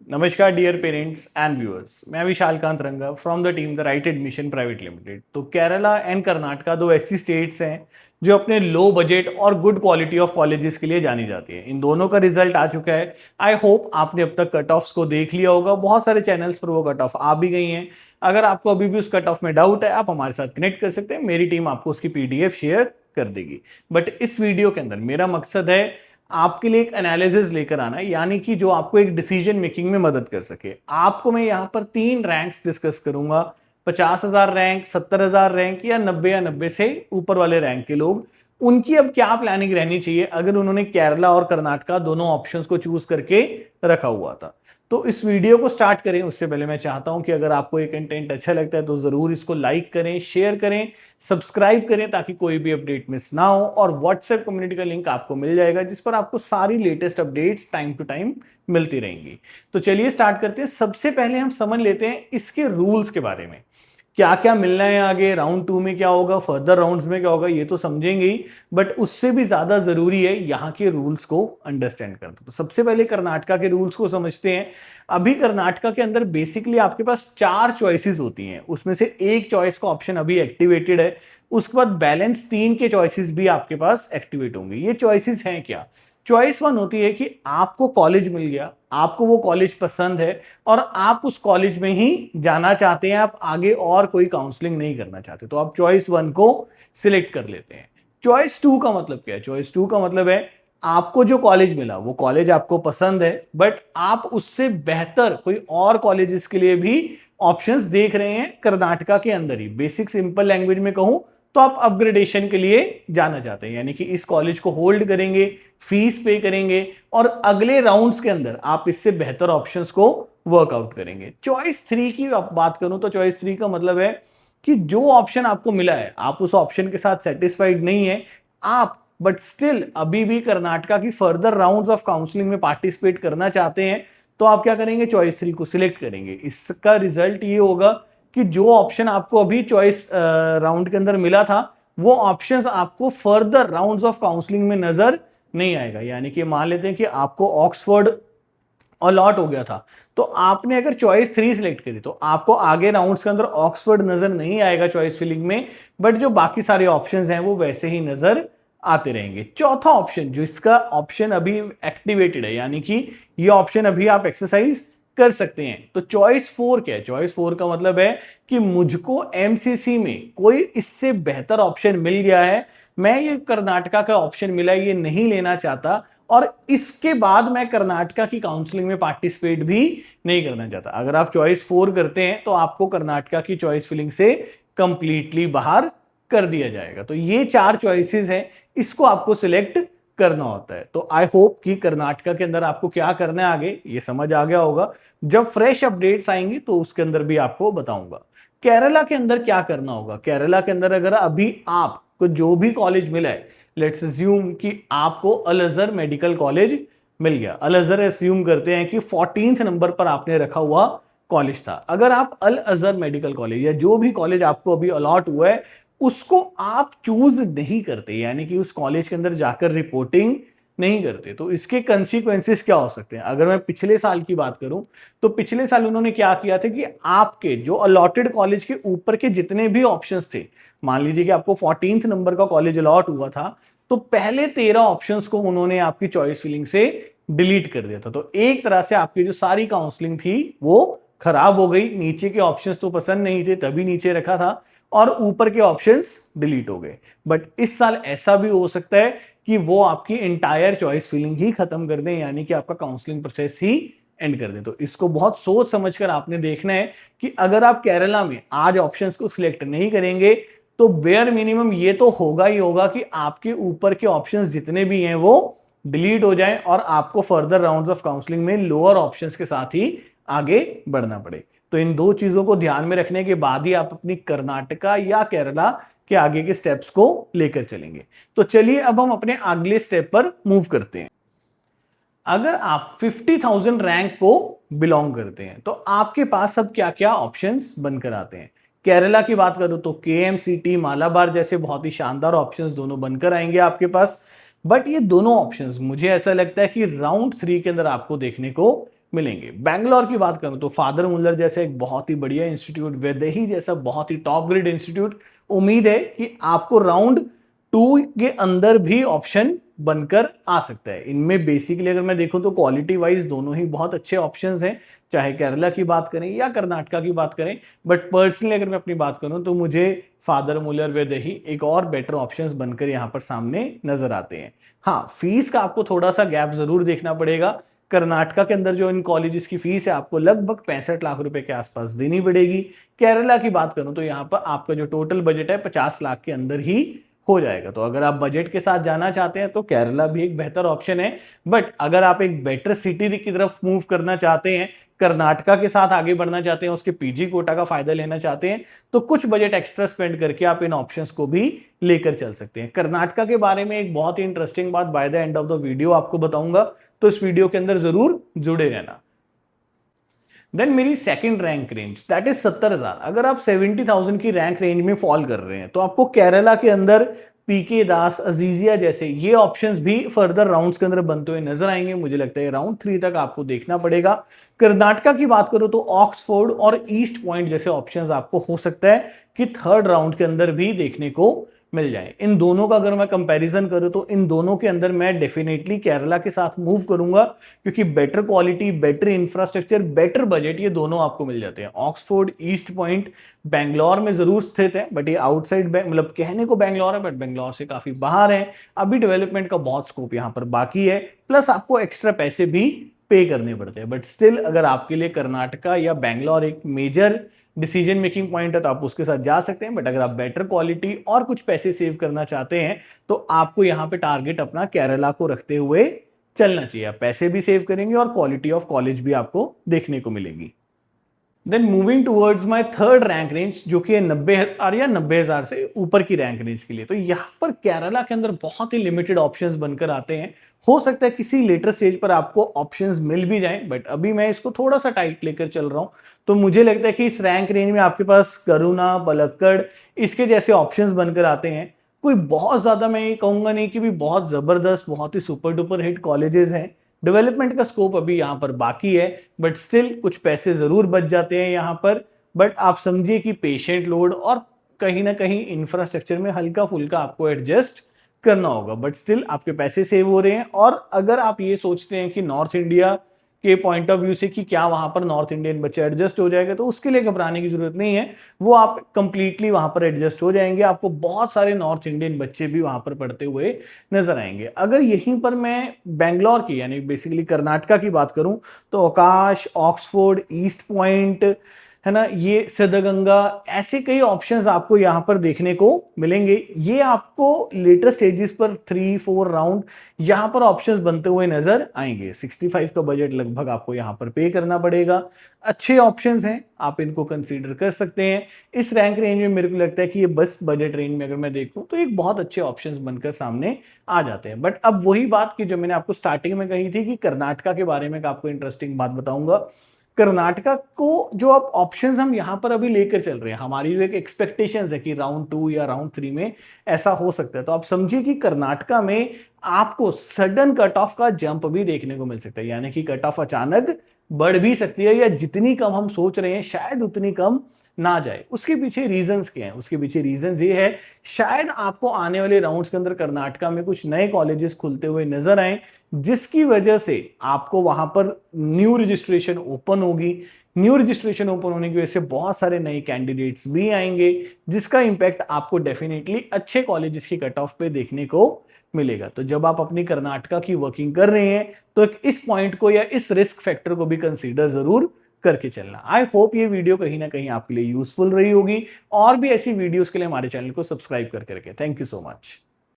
नमस्कार dear parents and viewers, मैं विशाल कांत रंगा from the team the right admission private limited. तो केरला एंड कर्नाटका दो ऐसी स्टेट्स हैं जो अपने लो बजट और गुड क्वालिटी ऑफ कॉलेजेस के लिए जानी जाती है। इन दोनों का रिजल्ट आ चुका है। आई होप आपने अब तक कट ऑफ्स को देख लिया होगा। बहुत सारे चैनल्स पर वो कट ऑफ आ भी गई हैं। अगर आपको अभी भी उस कट ऑफ में डाउट है, आप हमारे साथ कनेक्ट कर सकते हैं। मेरी टीम आपको उसकी पीडीएफ शेयर कर देगी। बट इस वीडियो के अंदर मेरा मकसद है आपके लिए एक एनालिसिस लेकर आना, यानी कि जो आपको एक डिसीजन मेकिंग में मदद कर सके। आपको मैं यहां पर 3 रैंक्स डिस्कस करूंगा, 50,000 रैंक, 70,000 रैंक या 90 से ऊपर वाले रैंक के लोग, उनकी अब क्या प्लानिंग रहनी चाहिए अगर उन्होंने केरला और कर्नाटका दोनों ऑप्शंस को चूज करके रखा हुआ था। तो इस वीडियो को स्टार्ट करें उससे पहले मैं चाहता हूं कि अगर आपको ये कंटेंट अच्छा लगता है तो जरूर इसको लाइक करें, शेयर करें, सब्सक्राइब करें ताकि कोई भी अपडेट मिस ना हो। और व्हाट्सएप कम्युनिटी का लिंक आपको मिल जाएगा जिस पर आपको सारी latest updates time to time मिलती रहेंगी। तो चलिए स्टार्ट करते हैं। सबसे पहले हम समझ लेते हैं इसके रूल्स के बारे में, क्या क्या मिलना है आगे, राउंड 2 में क्या होगा, फर्दर राउंड्स में क्या होगा, ये तो समझेंगे ही, बट उससे भी ज्यादा जरूरी है यहाँ के रूल्स को अंडरस्टैंड करना। तो सबसे पहले कर्नाटका के रूल्स को समझते हैं। अभी कर्नाटका के अंदर बेसिकली आपके पास 4 चॉइसेस होती हैं, उसमें से एक चॉइस का ऑप्शन अभी एक्टिवेटेड है। उसके बाद बैलेंस 3 के चॉइसेस भी आपके पास एक्टिवेट होंगे। ये चॉइसेस हैं क्या? चॉइस 1 होती है कि आपको कॉलेज मिल गया, आपको वो कॉलेज पसंद है और आप उस कॉलेज में ही जाना चाहते हैं, आप आगे और कोई काउंसलिंग नहीं करना चाहते, तो आप चॉइस 1 को सिलेक्ट कर लेते हैं। चॉइस 2 का मतलब क्या है? चॉइस 2 का मतलब है आपको जो कॉलेज मिला वो कॉलेज आपको पसंद है, बट आप उससे बेहतर कोई और कॉलेजेस के लिए भी ऑप्शंस देख रहे हैं कर्नाटका के अंदर ही। बेसिक सिंपल लैंग्वेज में कहूं तो आप अपग्रेडेशन के लिए जाना चाहते हैं, यानी कि इस कॉलेज को होल्ड करेंगे, फीस पे करेंगे और अगले राउंड्स के अंदर आप इससे बेहतर ऑप्शंस को वर्कआउट करेंगे। चॉइस 3 की बात करूं तो चॉइस 3 का मतलब है कि जो ऑप्शन आपको मिला है आप उस ऑप्शन के साथ सेटिस्फाइड नहीं है, आप बट स्टिल अभी भी कर्नाटका की फर्दर राउंड्स ऑफ काउंसलिंग में पार्टिसिपेट करना चाहते हैं, तो आप क्या करेंगे? चॉइस 3 को सिलेक्ट करेंगे। इसका रिजल्ट ये होगा कि जो ऑप्शन आपको अभी चॉइस राउंड के अंदर मिला था वो ऑप्शंस आपको फर्दर राउंड्स ऑफ काउंसलिंग में नजर नहीं आएगा। यानी कि मान लेते हैं कि आपको ऑक्सफोर्ड अलॉट हो गया था, तो आपने अगर चॉइस 3 सिलेक्ट करी तो आपको आगे राउंड्स के अंदर ऑक्सफोर्ड नजर नहीं आएगा चॉइस फिलिंग में, बट जो बाकी सारे ऑप्शंस हैं वो वैसे ही नजर आते रहेंगे। चौथा ऑप्शन, जो इसका ऑप्शन अभी एक्टिवेटेड है, यानी कि ये ऑप्शन अभी आप एक्सरसाइज कर सकते हैं। तो चॉइस 4 क्या है? चॉइस 4 का मतलब है कि मुझको एमसीसी में कोई इससे बेहतर ऑप्शन मिल गया है, मैं ये कर्नाटका का ऑप्शन मिला ये नहीं लेना चाहता और इसके बाद मैं कर्नाटका की काउंसलिंग में पार्टिसिपेट भी नहीं करना चाहता। अगर आप चॉइस 4 करते हैं तो आपको कर्नाटका की चॉइस फिलिंग से कंप्लीटली बाहर कर दिया जाएगा। तो ये 4 चॉइसेस हैं, इसको आपको सिलेक्ट करना होता है। तो आई होप कि कर्नाटका के अंदर आपको क्या करना है आगे ये समझ आ गया होगा। जब फ्रेश अपडेट्स आएंगी तो उसके अंदर भी आपको बताऊंगा। केरला के अंदर क्या करना होगा? केरला के अंदर अगर अभी आपको जो भी कॉलेज मिला है, लेट्स अज्यूम कि आपको अल अजहर मेडिकल कॉलेज मिल गया। अल अजहर अस्यूम करते हैं कि 14th नंबर पर आपने रखा हुआ कॉलेज था। अगर आप अल अजहर मेडिकल कॉलेज या जो भी कॉलेज आपको अभी अलॉट हुआ है उसको आप चूज नहीं करते, यानी कि उस कॉलेज के अंदर जाकर रिपोर्टिंग नहीं करते, तो इसके कंसीक्वेंसेस क्या हो सकते हैं? अगर मैं पिछले साल की बात करूं तो पिछले साल उन्होंने क्या किया था कि आपके जो अलॉटेड कॉलेज के ऊपर के जितने भी ऑप्शंस थे, मान लीजिए कि आपको 14th नंबर का कॉलेज अलॉट हुआ था, तो पहले 13 ऑप्शंस को उन्होंने आपकी चॉइस फिलिंग से डिलीट कर दिया था। तो एक तरह से आपकी जो सारी काउंसलिंग थी वो खराब हो गई। नीचे के ऑप्शंस तो पसंद नहीं थे तभी नीचे रखा था और ऊपर के ऑप्शंस डिलीट हो गए। बट इस साल ऐसा भी हो सकता है कि वो आपकी इंटायर चॉइस फिलिंग ही खत्म कर दें, यानी कि आपका काउंसलिंग प्रोसेस ही एंड कर दें। तो इसको बहुत सोच समझकर आपने देखना है कि अगर आप केरला में आज ऑप्शंस को सिलेक्ट नहीं करेंगे तो बेयर मिनिमम ये तो होगा ही होगा कि आपके ऊपर के ऑप्शंस जितने भी हैं वो डिलीट हो जाएं और आपको फर्दर राउंड्स ऑफ काउंसलिंग में लोअर ऑप्शंस के साथ ही आगे बढ़ना पड़े। तो इन 2 चीजों को ध्यान में रखने के बाद ही आप अपनी कर्नाटका या केरला के आगे के स्टेप्स को लेकर चलेंगे। तो चलिए अब हम अपने अगले स्टेप पर मूव करते हैं। अगर आप 50,000 रैंक को बिलोंग करते हैं तो आपके पास अब क्या क्या ऑप्शंस बनकर आते हैं। केरला की बात करूं तो केएमसीटी, मालाबार जैसे बहुत ही शानदार ऑप्शंस दोनों बनकर आएंगे आपके पास। बट ये दोनों ऑप्शंस मुझे ऐसा लगता है कि राउंड 3 के अंदर आपको देखने को मिलेंगे। बैंगलोर की बात करूं तो फादर मुल्लर जैसे एक बहुत ही बढ़िया इंस्टीट्यूट, वैदेही जैसा बहुत ही टॉप ग्रेड इंस्टीट्यूट, उम्मीद है कि आपको राउंड 2 के अंदर भी ऑप्शन बनकर आ सकता है। इनमें बेसिकली अगर मैं देखूं तो क्वालिटी वाइज दोनों ही बहुत अच्छे ऑप्शंस हैं, चाहे केरला की बात करें या कर्नाटका की बात करें। बट पर्सनली अगर मैं अपनी बात करूं तो मुझे फादर मुल्लर वैदेही एक और बेटर ऑप्शंस बनकर यहां पर सामने नजर आते हैं। हाँ, फीस का आपको थोड़ा सा गैप जरूर देखना पड़ेगा। कर्नाटका के अंदर जो इन कॉलेजेस की फीस है आपको लगभग 65 लाख रुपए के आसपास देनी पड़ेगी। केरला की बात करूं तो यहाँ पर आपका जो टोटल बजट है 50 लाख के अंदर ही हो जाएगा। तो अगर आप बजट के साथ जाना चाहते हैं तो केरला भी एक बेहतर ऑप्शन है। बट अगर आप एक बेटर सिटी की तरफ मूव करना चाहते हैं, कर्नाटका के साथ आगे बढ़ना चाहते हैं, उसके पीजी कोटा का फायदा लेना चाहते हैं, तो कुछ बजट एक्स्ट्रा स्पेंड करके आप इन ऑप्शंस को भी लेकर चल सकते हैं। कर्नाटका के बारे में एक बहुत ही इंटरेस्टिंग बात by the end of the video आपको बताऊंगा, तो इस वीडियो के अंदर जरूर जुड़े रहना। देन मेरी second rank range that is 70,000। अगर आप 70,000 की रैंक रेंज में फॉल कर रहे हैं तो आपको केरला के अंदर पीके दास, अजीजिया जैसे ये ऑप्शंस भी फर्दर राउंड्स के अंदर बनते हुए नजर आएंगे। मुझे लगता है राउंड 3 तक आपको देखना पड़ेगा। कर्नाटका की बात करो तो ऑक्सफोर्ड और ईस्ट पॉइंट जैसे ऑप्शंस आपको हो सकता है कि थर्ड राउंड के अंदर भी देखने को मिल जाए। इन दोनों का अगर मैं कंपैरिजन करूं तो इन दोनों के अंदर मैं डेफिनेटली केरला के साथ मूव करूंगा, क्योंकि better quality, better infrastructure, better budget ये दोनों आपको मिल जाते हैं। ऑक्सफोर्ड, ईस्ट पॉइंट बैंगलोर में जरूर स्थित है, बट ये आउटसाइड मतलब कहने को बैंगलोर है बट बैंगलोर से काफी बाहर है। अभी डेवलपमेंट का बहुत स्कोप यहां पर बाकी है, प्लस आपको एक्स्ट्रा पैसे भी पे करने पड़ते हैं। बट स्टिल अगर आपके लिए कर्नाटका या बैंगलोर एक मेजर डिसीजन मेकिंग पॉइंट है तो आप उसके साथ जा सकते हैं। बट अगर आप बेटर क्वालिटी और कुछ पैसे सेव करना चाहते हैं तो आपको यहां पे टारगेट अपना केरला को रखते हुए चलना चाहिए। आप पैसे भी सेव करेंगे और क्वालिटी ऑफ कॉलेज भी आपको देखने को मिलेगी। Then moving towards my third rank range, जो कि 90,000 या 90,000 से ऊपर की रैंक रेंज के लिए। तो यहां पर केरला के अंदर बहुत ही लिमिटेड ऑप्शंस बनकर आते हैं। हो सकता है किसी लेटर स्टेज पर आपको ऑप्शंस मिल भी जाएं, बट अभी मैं इसको थोड़ा सा टाइट लेकर चल रहा हूं। तो मुझे लगता है कि इस रैंक रेंज में आपके पास करुणा, पलक्कड़ इसके जैसे ऑप्शंस बनकर आते हैं। कोई बहुत ज्यादा मैं ये कहूंगा नहीं कि भी बहुत जबरदस्त, बहुत ही सुपर डुपर हिट कॉलेजेस हैं। डेवलपमेंट का स्कोप अभी यहाँ पर बाकी है, बट स्टिल कुछ पैसे जरूर बच जाते हैं यहाँ पर। बट आप समझिए कि पेशेंट लोड और कहीं ना कहीं इंफ्रास्ट्रक्चर में हल्का फुल्का आपको एडजस्ट करना होगा, बट स्टिल आपके पैसे सेव हो रहे हैं। और अगर आप ये सोचते हैं कि नॉर्थ इंडिया के पॉइंट ऑफ व्यू से कि क्या वहां पर नॉर्थ इंडियन बच्चे एडजस्ट हो जाएगा, तो उसके लिए घबराने की जरूरत नहीं है। वो आप कंप्लीटली वहां पर एडजस्ट हो जाएंगे। आपको बहुत सारे नॉर्थ इंडियन बच्चे भी वहां पर पढ़ते हुए नजर आएंगे। अगर यहीं पर मैं बैंगलोर की यानी बेसिकली कर्नाटका की बात करूं तो आकाश, ऑक्सफोर्ड, ईस्ट पॉइंट है ना, ये सिद्धगंगा, ऐसे कई ऑप्शंस आपको यहां पर देखने को मिलेंगे। ये आपको लेटर स्टेजेस पर 3-4 राउंड यहां पर ऑप्शंस बनते हुए नजर आएंगे। 65 का बजट लगभग आपको यहां पर पे करना पड़ेगा। अच्छे ऑप्शंस हैं, आप इनको कंसीडर कर सकते हैं। इस रैंक रेंज में मेरे को लगता है कि ये बस बजट रेंज में अगर मैं देखूं तो एक बहुत अच्छे ऑप्शंस बनकर सामने आ जाते हैं। बट अब वही बात कि जो मैंने आपको स्टार्टिंग में कही थी कि कर्नाटका के बारे में आपको इंटरेस्टिंग बात बताऊंगा। कर्नाटका को जो आप ऑप्शंस हम यहां पर अभी लेकर चल रहे हैं, हमारी जो एक एक्सपेक्टेशंस है कि राउंड 2 या राउंड 3 में ऐसा हो सकता है, तो आप समझिए कि कर्नाटका में आपको सडन कट ऑफ का जंप भी देखने को मिल सकता है। यानी कि कट ऑफ अचानक बढ़ भी सकती है, या जितनी कम हम सोच रहे हैं शायद उतनी कम ना जाए। उसके पीछे रीजंस क्या हैं? उसके पीछे रीजंस ये है, शायद आपको आने वाले राउंड्स के अंदर कर्नाटका में कुछ नए कॉलेजेस खुलते हुए नजर आए, जिसकी वजह से आपको वहां पर न्यू रजिस्ट्रेशन ओपन होगी। न्यू रजिस्ट्रेशन ओपन होने की वजह से बहुत सारे नए कैंडिडेट्स भी आएंगे, जिसका इंपैक्ट आपको डेफिनेटली अच्छे कॉलेजेस की कट ऑफ पे देखने को मिलेगा। तो जब आप अपनी कर्नाटका की वर्किंग कर रहे हैं तो इस पॉइंट को या इस रिस्क फैक्टर को भी कंसीडर जरूर करके चलना। आई होप ये वीडियो कहीं ना कहीं आपके लिए यूजफुल रही होगी। और भी ऐसी वीडियोस के लिए हमारे चैनल को सब्सक्राइब करके रखें। Thank you so much.